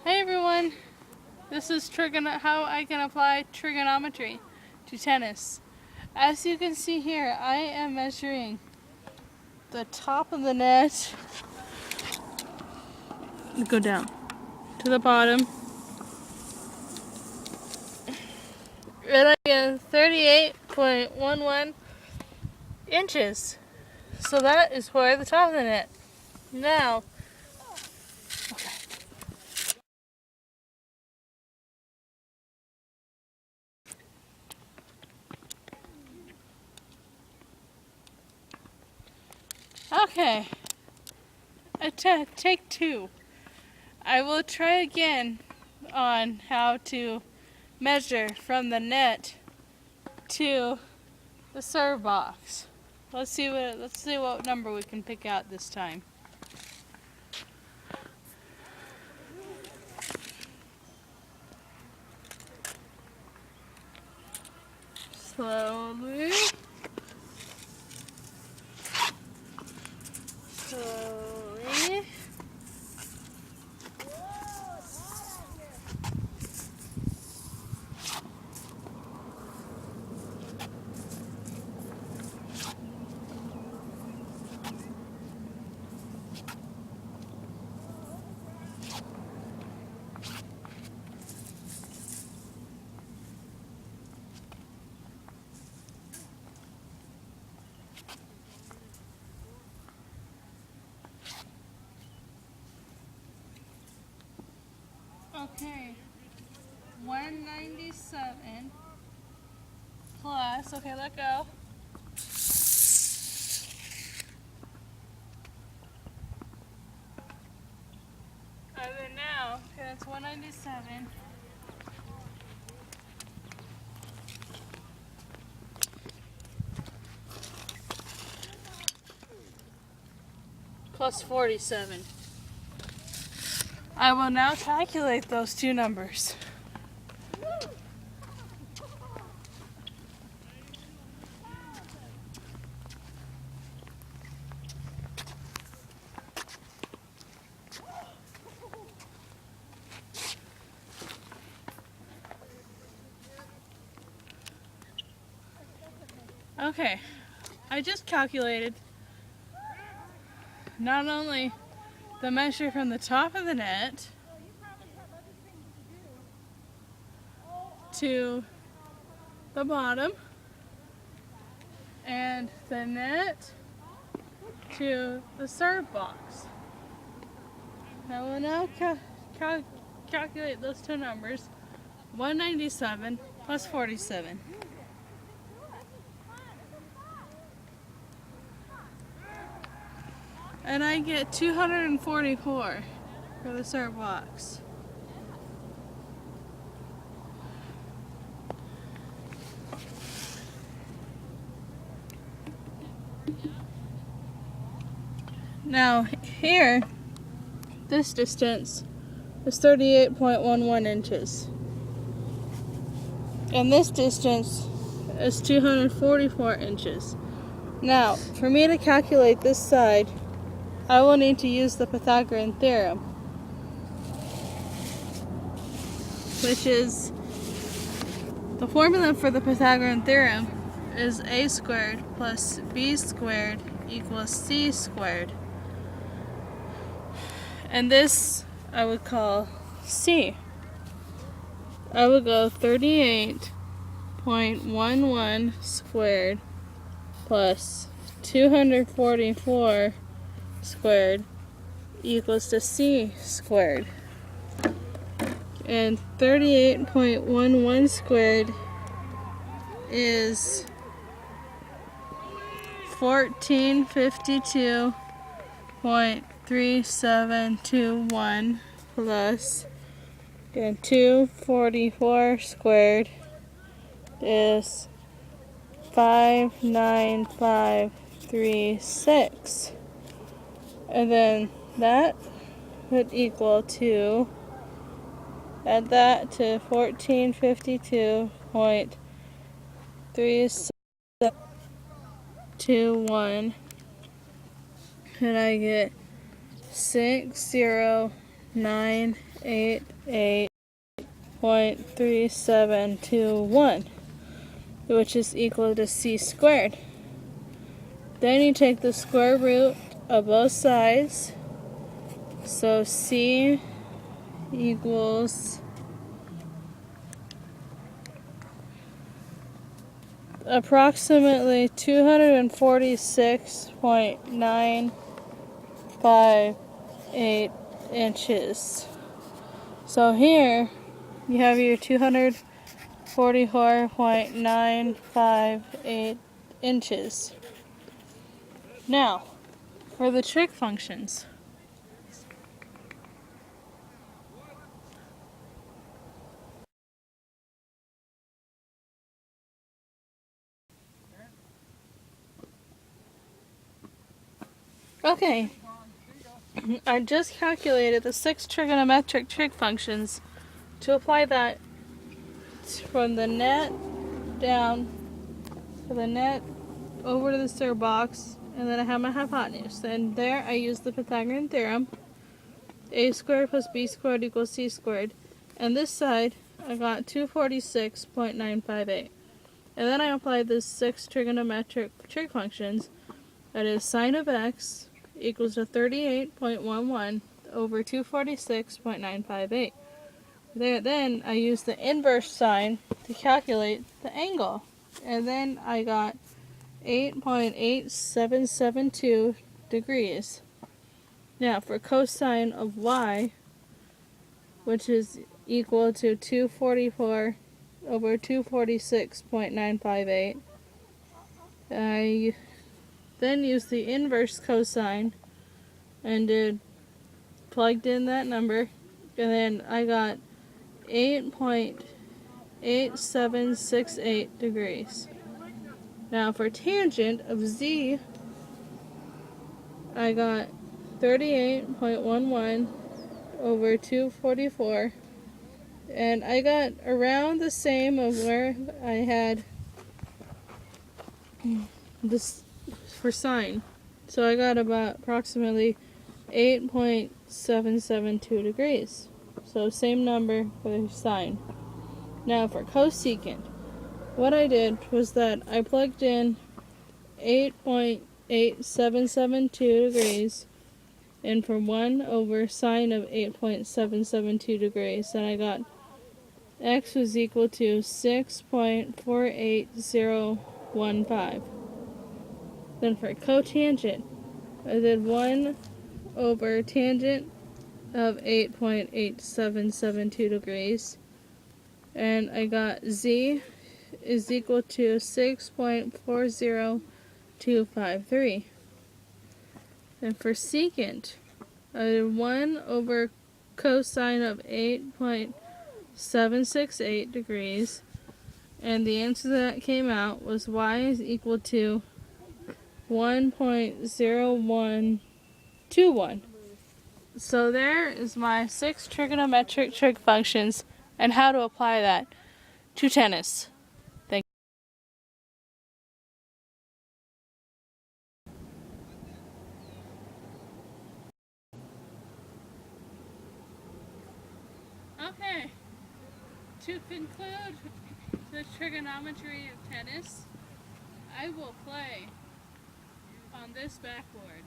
Hey everyone, this is how I can apply trigonometry to tennis. As you can see here, I am measuring the top of the net, go down to the bottom, and I get 38.11 inches. So that is for the top of the net. Now, okay, take two. I will try again on how to measure from the net to the serve box. Let's see what number we can pick out this time. Slowly. Slowly. Okay, 197 plus, okay, let go. And then now, okay, that's 197. Plus 47. I will now calculate those two numbers. Okay, I just calculated not only the measure from the top of the net to the bottom and the net to the serve box. I will now calculate those two numbers, 197 plus 47. And I get 244 for the serve box. Now here, this distance is 38.11 inches. And this distance is 244 inches. Now, for me to calculate this side, I will need to use the Pythagorean theorem, which is the formula for the Pythagorean theorem is a squared plus b squared equals c squared. And this I would call c. I would go 38.11 squared plus 244 squared equals to c squared. And 38.11 squared is 1452.3721 plus, and 244 squared is 59536. And then that would equal to, add that to 1452.3721, and I get 6098 188.3721, which is equal to c squared. Then you take the square root of both sides, so c equals approximately 246.958 inches. So here you have your 244.958 inches. Now, for the trig functions. Okay, I just calculated the 6 trigonometric trig functions to apply that from the net down to the net over to the center box, and then I have my hypotenuse. And there I use the Pythagorean theorem, a squared plus b squared equals c squared. And this side I got 246.958. And then I applied the 6 trigonometric trig functions, that is sine of x equals to 38.11 over 246.958. Then I used the inverse sign to calculate the angle. And then I got 8.8772 degrees. Now for cosine of y, which is equal to 244 over 246.958, I then used the inverse cosine and plugged in that number, and then I got 8.8768 degrees. Now for tangent of z, I got 38.11 over 244, and I got around the same of where I had this for sine. So I got about approximately 8.772 degrees. So same number for sine. Now for cosecant, what I did was that I plugged in 8.8772 degrees and for 1 over sine of 8.772 degrees, and I got x was equal to 6.48015. Then for cotangent, I did 1 over tangent of 8.8772 degrees, and I got z is equal to 6.40253. And for secant, I did 1 over cosine of 8.768 degrees, and the answer that came out was y is equal to 1.0121. So there is my 6 trigonometric trig functions and how to apply that to tennis. Thank you. Okay, to conclude the trigonometry of tennis, I will play on this backboard.